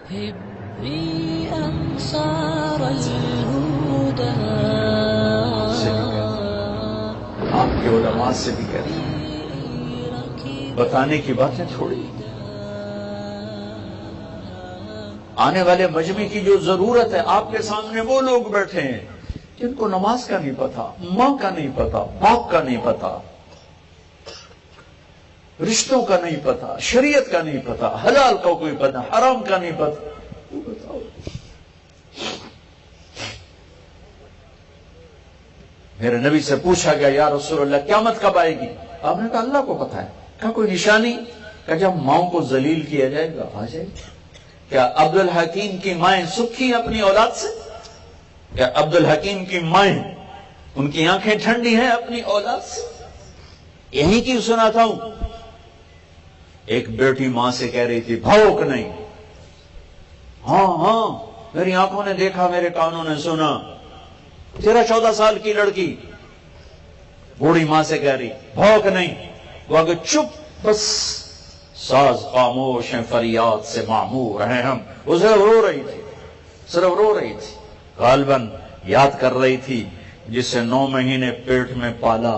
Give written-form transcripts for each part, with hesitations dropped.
هبي أنصار الهدى آپ کے علماء سے بھی کہتے ہیں بتانے کی باتیں تھوڑی، آنے والے مجمع کی جو ضرورت ہے، آپ کے سامنے وہ لوگ بیٹھے ہیں جن کو نماز کا نہیں پتا، ماں کا نہیں پتا، باپ کا نہیں پتا، رشتوں کا نہیں پتا، شریعت کا نہیں پتا، حلال کا کوئی پتا، حرام کا نہیں پتا، وہ بتاؤ۔ میرے نبی سے پوچھا گیا یا رسول اللہ قیامت کب آئے گی؟ آپ نے کہا اللہ کو پتا ہے۔ کہا کوئی نشانی؟ کہا جب ماؤں کو ذلیل کیا جائے گا آ جائے گا۔ کیا عبد الحکیم کی مائیں سکھی اپنی اولاد سے؟ کیا عبد الحکیم کی مائیں ان کی آنکھیں ٹھنڈی ہیں اپنی اولاد سے؟ یہی کی سناتا ہوں۔ ایک بیٹی ماں سے کہہ رہی تھی بھوک نہیں، ہاں میری آنکھوں نے دیکھا، میرے کانوں نے سنا۔ 13-14 سال کی لڑکی بوڑھی ماں سے کہہ رہی بھوک نہیں، وہ آگے چپ، بس ساز خاموش ہیں، فریاد سے معمور ہیں ہم۔ وہ صرف رو رہی تھی، غالباً یاد کر رہی تھی جسے 9 مہینے پیٹ میں پالا،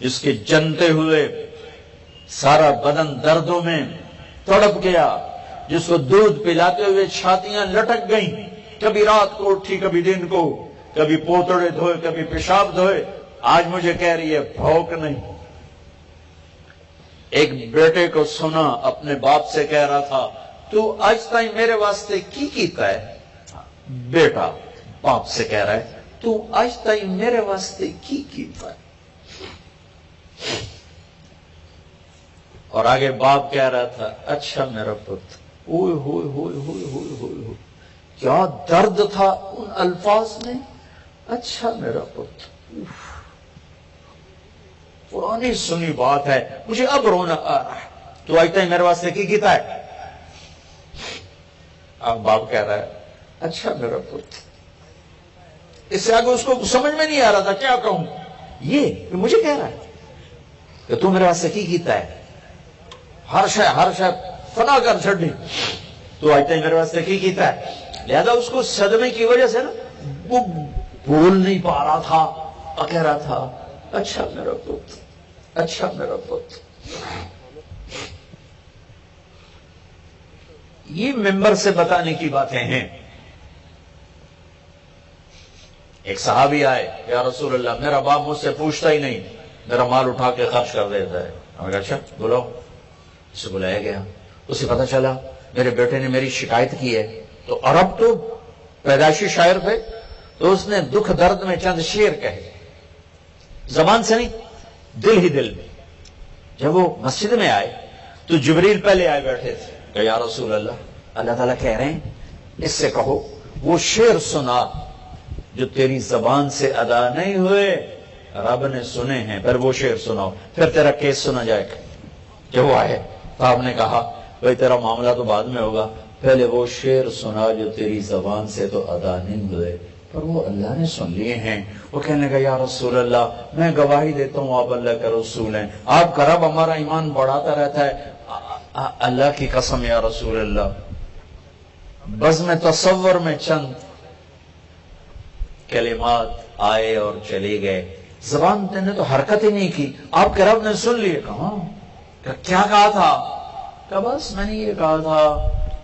جس کے جنتے ہوئے سارا بدن دردوں میں تڑپ گیا، جس کو دودھ پلاتے ہوئے چھاتیاں لٹک گئیں، کبھی رات کو اٹھی، کبھی دن کو، کبھی پوتڑے دھوئے، کبھی پیشاب دھوئے، آج مجھے کہہ رہی ہے بھوک نہیں۔ ایک بیٹے کو سنا اپنے باپ سے کہہ رہا تھا تو آج تائیں میرے واسطے کی کیتا ہے؟ بیٹا باپ سے کہہ رہا ہے تو آج تائیں میرے واسطے کی کیتا ہے؟ اور آگے باپ کہہ رہا تھا اچھا میرا پتر، اوئے ہوئے ہوئے ہوئے ہوئے ہوئے ہوئے، کیا درد تھا ان الفاظ میں، اچھا میرا پتر۔ پرانی سنی بات ہے، مجھے اب رونا آ رہا ہے، تو آج تک میرے واسطے کی کیتا ہے؟ اب باپ کہہ رہا ہے اچھا میرا پتر۔ اس سے آگے اس کو سمجھ میں نہیں آ رہا تھا کیا کہوں، یہ مجھے کہہ رہا ہے کہ تو میرے واسطے کی کیتا ہے، ہر شے فنا کر چھڑی، تو آج تک میرے واسطے کی کیتا ہے۔ لہذا اس کو صدمے کی وجہ سے نا وہ بول نہیں پا رہا تھا، کہہ رہا تھا اچھا میرا پتر، اچھا میرا پتر۔ یہ ممبر سے بتانے کی باتیں ہیں۔ ایک صحابی آئے، یا رسول اللہ میرا باپ مجھ سے پوچھتا ہی نہیں، میرا مال اٹھا کے خرچ کر دیتا ہے۔ ہم نے کہا اچھا بلاؤ۔ اسے بلایا گیا، اسے پتا چلا میرے بیٹے نے میری شکایت کی ہے۔ تو عرب تو پیدائشی شاعر تھے، تو اس نے دکھ درد میں چند شعر کہے، زبان سے نہیں، دل ہی دل میں۔ جب وہ مسجد میں آئے تو جبریل پہلے آئے بیٹھے تھے کہ یا رسول اللہ تعالیٰ کہہ رہے ہیں اس سے کہو وہ شعر سنا جو تیری زبان سے ادا نہیں ہوئے، رب نے سنے ہیں، پھر وہ شعر سناؤ، پھر تیرا کیس سنا جائے گا۔ جب وہ آئے تو آپ نے کہا بھائی تیرا معاملہ تو بعد میں ہوگا، پہلے وہ شعر سنا جو تیری زبان سے تو ادا نہیں ہوئے، پر وہ اللہ نے سن لیے ہیں۔ وہ کہنے لگا یا رسول اللہ میں گواہی دیتا ہوں آپ اللہ کا رسول ہیں، آپ کا رب ہمارا ایمان بڑھاتا رہتا ہے، اللہ کی قسم یا رسول اللہ۔ بزم تصور میں چند کلمات آئے اور چلے گئے، زبان نے تو حرکت ہی نہیں کی، آپ کے رب نے سن لیے۔ کہا کیا کہا تھا؟ کہ بس میں نے یہ کہا تھا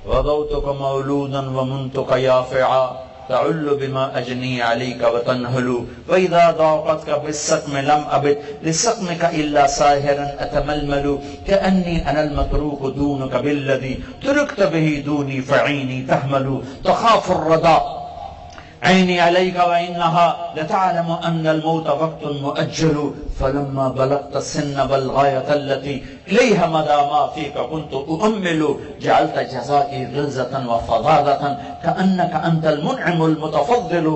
وَضَوْتُكَ مَوْلُودًا وَمُنْتُكَ يَافِعًا تَعُلُّ بِمَا أَجْنِي عَلَيْكَ وَتَنْهُلُ وَإِذَا ضَاقَتْكَ بِالسَّقْمِ لَمْ أَبِدْ لِسَقْمِكَ إِلَّا سَاهِرًا أَتَمَلْمَلُ كَأَنِّي أَنَا الْمَتْرُوكُ دُونُكَ بِالَّذِي تُرِكْتَ بِهِ دُونِي فَعِينِي تَحْمَلُ تَخَافُ الرَّضَاءَ عيني عليك وإنها لتعلم أن الموت وقت مؤجل فلما بلغت السن بالغاية التي إليها مدى ما فيك كنت أؤمل جعلت جزائي غلظة وفظاظة كأنك أنت المنعم المتفضل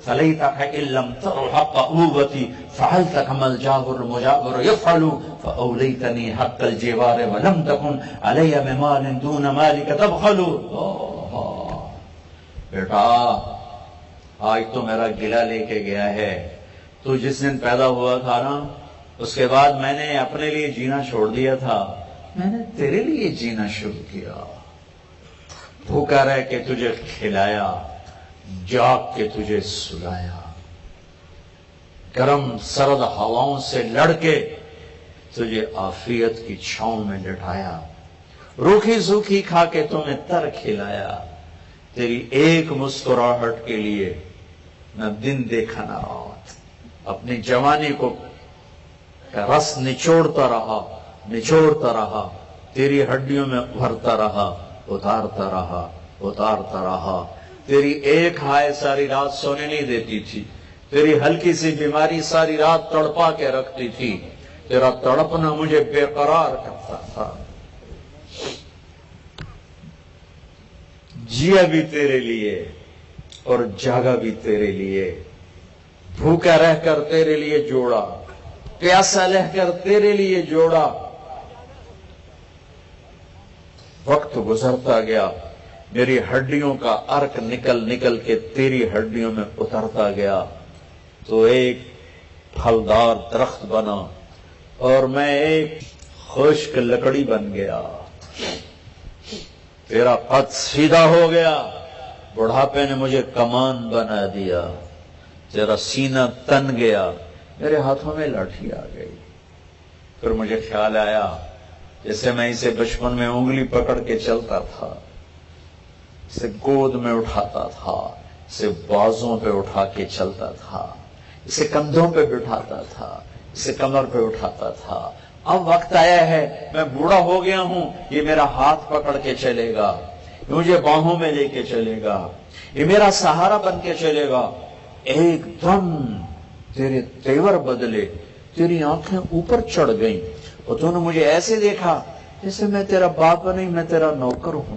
فليتك إن لم تر حق قوتي فعلت كما الجابر المجابر يفعل فأوليتني حق الجوار ولم تكن علي بمال دون مالك تبخل۔ بیٹا آج تو میرا گلہ لے کے گیا ہے، تو جس دن پیدا ہوا تھا نا اس کے بعد میں نے اپنے لیے جینا چھوڑ دیا تھا، میں نے تیرے لیے جینا شروع کیا۔ بھوکا رہ کے تجھے کھلایا، جاگ کے تجھے سلایا، گرم سرد ہواؤں سے لڑ کے تجھے عافیت کی چھاؤں میں لٹایا، روکھی سوکھی کھا کے تمہیں تر کھلایا، تیری ایک مسکراہٹ کے لیے نہ دن دیکھا نہ رات، اپنی جوانی کو رس نچوڑتا رہا، تیری ہڈیوں میں ابھرتا رہا، اتارتا رہا، تیری ایک ہائے ساری رات سونے نہیں دیتی تھی، تیری ہلکی سی بیماری ساری رات تڑپا کے رکھتی تھی، تیرا تڑپنا مجھے بے قرار کرتا تھا، جیا بھی تیرے لیے اور جاگا بھی تیرے لیے، بھوکا رہ کر تیرے لیے جوڑا، پیاسا رہ کر تیرے لیے جوڑا، وقت گزرتا گیا، میری ہڈیوں کا ارک نکل کے تیری ہڈیوں میں اترتا گیا، تو ایک پھلدار درخت بنا اور میں ایک خشک لکڑی بن گیا، تیرا قد سیدھا ہو گیا، بڑھاپے نے مجھے کمان بنا دیا، تیرا سینہ تن گیا، میرے ہاتھوں میں لاٹھی آ گئی، پھر مجھے خیال آیا جیسے میں اسے بچپن میں انگلی پکڑ کے چلتا تھا، اسے گود میں اٹھاتا تھا، اسے بازوں پہ اٹھا کے چلتا تھا، اسے کندھوں پہ بٹھاتا تھا، اسے کمر پہ اٹھاتا تھا، اب وقت آیا ہے، میں بوڑھا ہو گیا ہوں، یہ میرا ہاتھ پکڑ کے چلے گا، مجھے باہوں میں لے کے چلے گا، یہ میرا سہارا بن کے چلے گا، ایک دم تیرے تیور بدلے، تیری آنکھیں اوپر چڑھ گئیں اور تو نے مجھے ایسے دیکھا جیسے میں تیرا باپ نہیں، میں تیرا نوکر ہوں،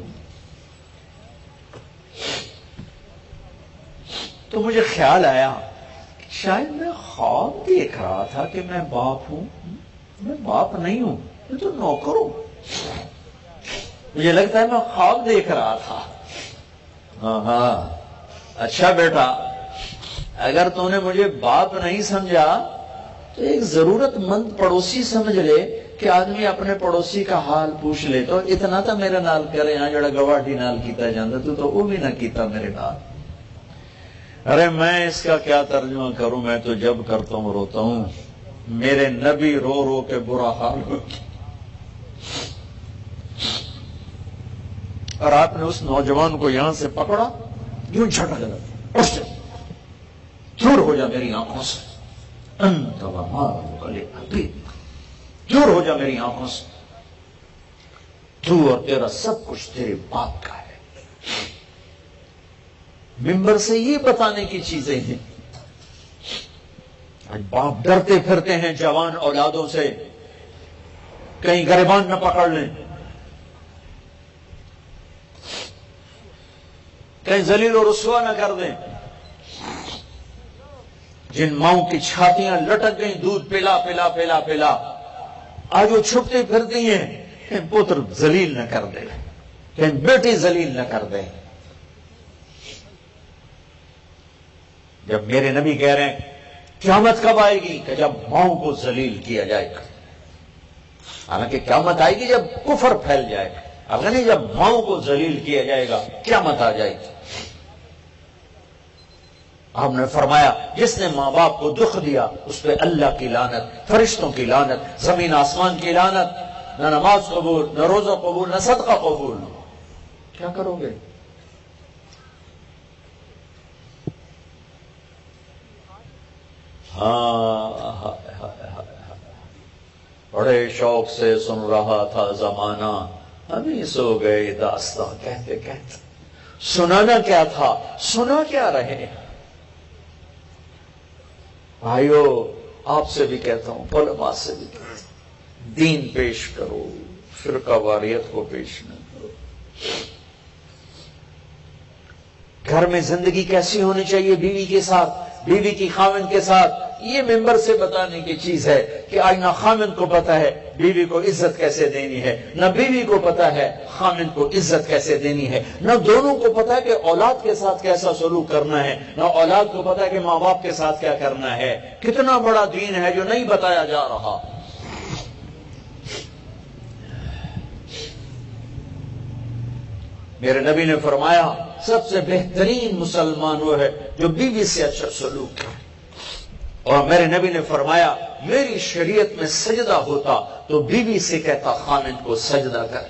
تو مجھے خیال آیا شاید میں خواب دیکھ رہا تھا کہ میں باپ ہوں، میں باپ نہیں ہوں، میں تو نوکر ہوں، مجھے لگتا ہے میں خواب دیکھ رہا تھا۔ ہاں اچھا بیٹا، اگر تو نے مجھے باپ نہیں سمجھا تو ایک ضرورت مند پڑوسی سمجھ لے کہ آدمی اپنے پڑوسی کا حال پوچھ لے، تو اتنا تو میرے نال کرے، ہاں جڑا گواٹی نال کیتا جاندہ تو وہ بھی نہ کیتا میرے نال۔ ارے میں اس کا کیا ترجمہ کروں، میں تو جب کرتا ہوں روتا ہوں، میرے نبی رو رو کے برا حال ہو، اور آپ نے اس نوجوان کو یہاں سے پکڑا، یوں جھٹک لگا، اٹھ جا، دور ہو جا میری آنکھوں سے، انت ومالک لابی، دور ہو جا میری آنکھوں سے، تو اور تیرا سب کچھ تیرے باپ کا ہے۔ ممبر سے یہ بتانے کی چیزیں ہیں، آج باپ ڈرتے پھرتے ہیں جوان اولادوں سے، کہیں گریبان نہ پکڑ لیں، کہیں ذلیل و رسوا نہ کر دیں۔ جن ماؤں کی چھاتیاں لٹک گئیں دودھ پلا پلا پلا پلا، آج وہ چھپتے پھرتی ہیں کہ پتر ذلیل نہ کر دے، کہ بیٹی ذلیل نہ کر دے۔ جب میرے نبی کہہ رہے ہیں قیامت کب آئے گی، کہ جب ماؤں کو ذلیل کیا جائے گا، حالانکہ قیامت آئے گی جب کفر پھیل جائے گا، اگر نہیں جب ماؤں کو ذلیل کیا جائے گا قیامت آ جائے گی۔ آپ نے فرمایا جس نے ماں باپ کو دکھ دیا اس پہ اللہ کی لعنت، فرشتوں کی لعنت، زمین آسمان کی لعنت، نہ نماز قبول، نہ روزہ قبول، نہ صدقہ قبول۔ کیا کرو گے؟ ہاں بڑے شوق سے سن رہا تھا زمانہ، ابھی سو گئے داستاں کہتے کہتے۔ سنانا کیا تھا، سنا کیا رہے؟ بھائیو آپ سے بھی کہتا ہوں، علماء سے بھی کہتا ہوں، دین پیش کرو، فرقہ واریت کو پیش نہ کرو۔ گھر میں زندگی کیسی ہونی چاہیے بیوی کے ساتھ، بیوی کی خاوند کے ساتھ، یہ ممبر سے بتانے کی چیز ہے کہ آج نہ خاوند کو پتا ہے بیوی کو عزت کیسے دینی ہے، نہ بیوی کو پتا ہے خاوند کو عزت کیسے دینی ہے، نہ دونوں کو پتا ہے کہ اولاد کے ساتھ کیسا سلوک کرنا ہے، نہ اولاد کو پتا ہے کہ ماں باپ کے ساتھ کیا کرنا ہے۔ کتنا بڑا دین ہے جو نہیں بتایا جا رہا۔ میرے نبی نے فرمایا سب سے بہترین مسلمان وہ ہے جو بیوی سے اچھا سلوک کرے، اور میرے نبی نے فرمایا میری شریعت میں سجدہ ہوتا تو بیوی سے کہتا خامد کو سجدہ کر،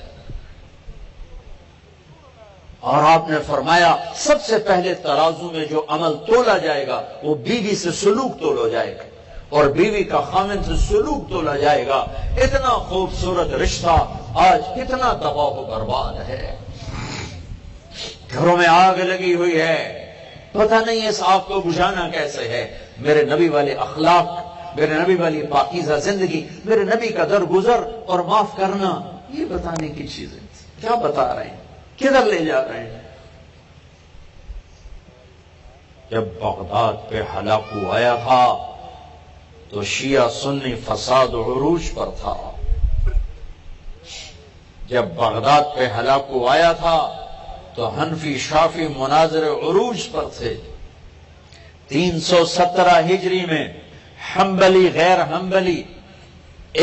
اور آپ نے فرمایا سب سے پہلے ترازو میں جو عمل تولا جائے گا وہ بیوی سے سلوک تولا جائے گا، اور بیوی کا خامد سے سلوک تولا جائے گا۔ اتنا خوبصورت رشتہ آج کتنا تباہ و برباد ہے، گھروں میں آگ لگی ہوئی ہے، پتہ نہیں اس آگ کو بجھانا کیسے ہے۔ میرے نبی والے اخلاق، میرے نبی والی پاکیزہ زندگی، میرے نبی کا درگزر اور معاف کرنا، یہ بتانے کی چیزیں کیا بتا رہے ہیں، کدھر لے جا رہے ہیں؟ جب بغداد پہ ہلاکو آیا تھا تو شیعہ سنی فساد و عروج پر تھا۔ جب بغداد پہ ہلاکو آیا تھا تو حنفی شافی مناظر عروج پر تھے۔ 317 ہجری میں حنبلی غیر حنبلی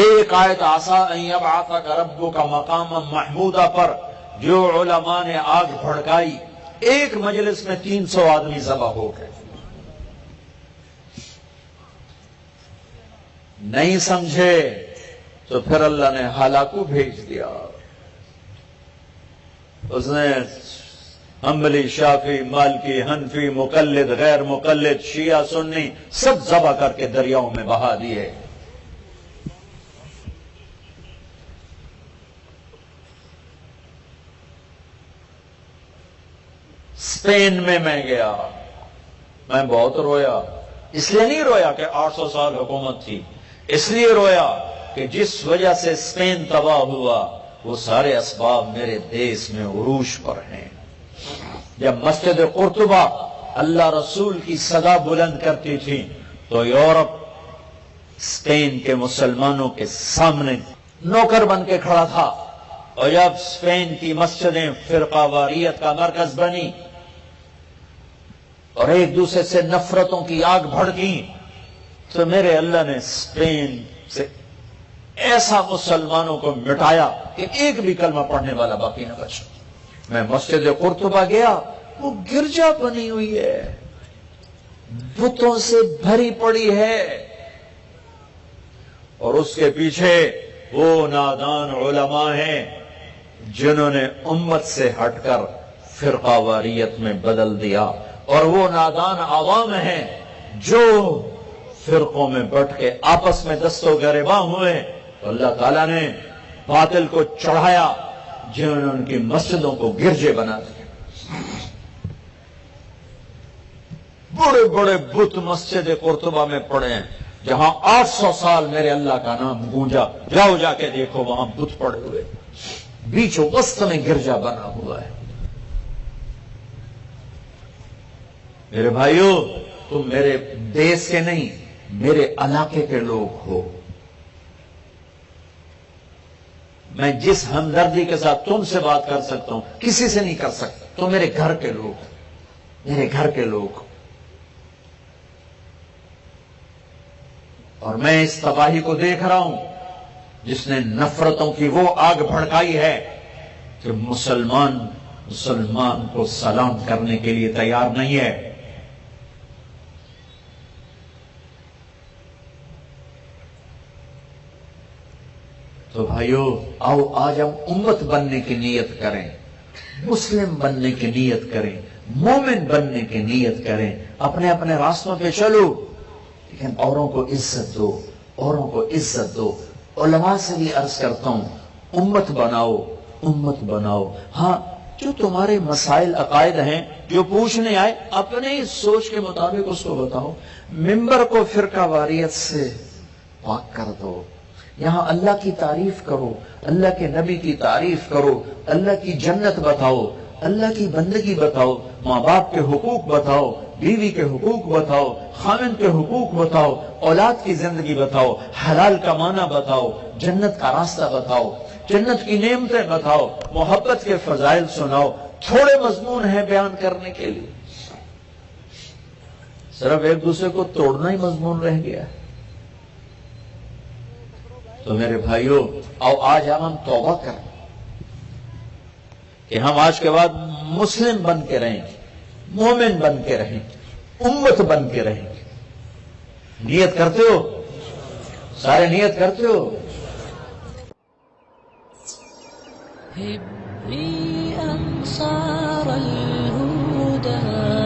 ایک آیت عسیٰ ان یبعثک ربک مقاما محمودا پر جو علماء نے آگ بھڑکائی، ایک مجلس میں 300 آدمی ذبح ہو گئے۔ نہیں سمجھے تو پھر اللہ نے ہلاکو بھیج دیا، اس نے حنبلی شافی مالکی حنفی مقلد غیر مقلد شیعہ سنی سب ذبح کر کے دریاؤں میں بہا دیے۔ اسپین میں گیا، میں بہت رویا، اس لیے نہیں رویا کہ 800 سال حکومت تھی، اس لیے رویا کہ جس وجہ سے اسپین تباہ ہوا وہ سارے اسباب میرے دیس میں عروج پر ہیں۔ جب مسجد قرطبہ اللہ رسول کی صدا بلند کرتی تھی تو یورپ اسپین کے مسلمانوں کے سامنے نوکر بن کے کھڑا تھا، اور جب اسپین کی مسجدیں فرقہ واریت کا مرکز بنی اور ایک دوسرے سے نفرتوں کی آگ بھڑکی تو میرے اللہ نے اسپین سے ایسا مسلمانوں کو مٹایا کہ ایک بھی کلمہ پڑھنے والا باقی نہ بچا۔ میں مسجد قرطبہ گیا، وہ گرجا بنی ہوئی ہے، بتوں سے بھری پڑی ہے، اور اس کے پیچھے وہ نادان علماء ہیں جنہوں نے امت سے ہٹ کر فرقہ واریت میں بدل دیا، اور وہ نادان عوام ہیں جو فرقوں میں بٹ کے آپس میں دست و گریباں ہوئے۔ تو اللہ تعالیٰ نے باطل کو چڑھایا جنہوں نے ان کی مسجدوں کو گرجے بنا دیا۔ بڑے بڑے بت مسجد قرطبہ میں پڑے ہیں جہاں 800 سال میرے اللہ کا نام گونجا، جاؤ جا کے دیکھو وہاں بت پڑے ہوئے، بیچوں وسط میں گرجا بنا ہوا ہے۔ میرے بھائیو، تم میرے دیس کے نہیں، میرے علاقے کے لوگ ہو۔ میں جس ہمدردی کے ساتھ تم سے بات کر سکتا ہوں کسی سے نہیں کر سکتا، تو میرے گھر کے لوگ، میرے گھر کے لوگ۔ اور میں اس تباہی کو دیکھ رہا ہوں جس نے نفرتوں کی وہ آگ بھڑکائی ہے کہ مسلمان کو سلام کرنے کے لیے تیار نہیں ہے۔ تو بھائیو، آؤ آج ہم امت بننے کی نیت کریں، مسلم بننے کی نیت کریں، مومن بننے کی نیت کریں، اپنے اپنے راستوں پہ چلو، لیکن اوروں کو عزت دو، اوروں کو عزت دو۔ علماء سے بھی عرض کرتا ہوں، امت بناؤ، امت بناؤ۔ ہاں، جو تمہارے مسائل عقائد ہیں جو پوچھنے آئے اپنے سوچ کے مطابق اس کو بتاؤ، ممبر کو فرقہ واریت سے پاک کر دو، یہاں اللہ کی تعریف کرو، اللہ کے نبی کی تعریف کرو، اللہ کی جنت بتاؤ، اللہ کی بندگی بتاؤ، ماں باپ کے حقوق بتاؤ، بیوی کے حقوق بتاؤ، خاوند کے حقوق بتاؤ، اولاد کی زندگی بتاؤ، حلال کا معنی بتاؤ، جنت کا راستہ بتاؤ، جنت کی نعمتیں بتاؤ، محبت کے فضائل سناؤ۔ تھوڑے مضمون ہیں بیان کرنے کے لیے، صرف ایک دوسرے کو توڑنا ہی مضمون رہ گیا ہے۔ تو میرے بھائیوں، آؤ آج ہم توبہ کریں کہ ہم آج کے بعد مسلم بن کے رہیں گے، مومن بن کے رہیں گے، امت بن کے رہیں گے۔ نیت کرتے ہو؟ سارے نیت کرتے ہو؟ هبي أنصار الهدى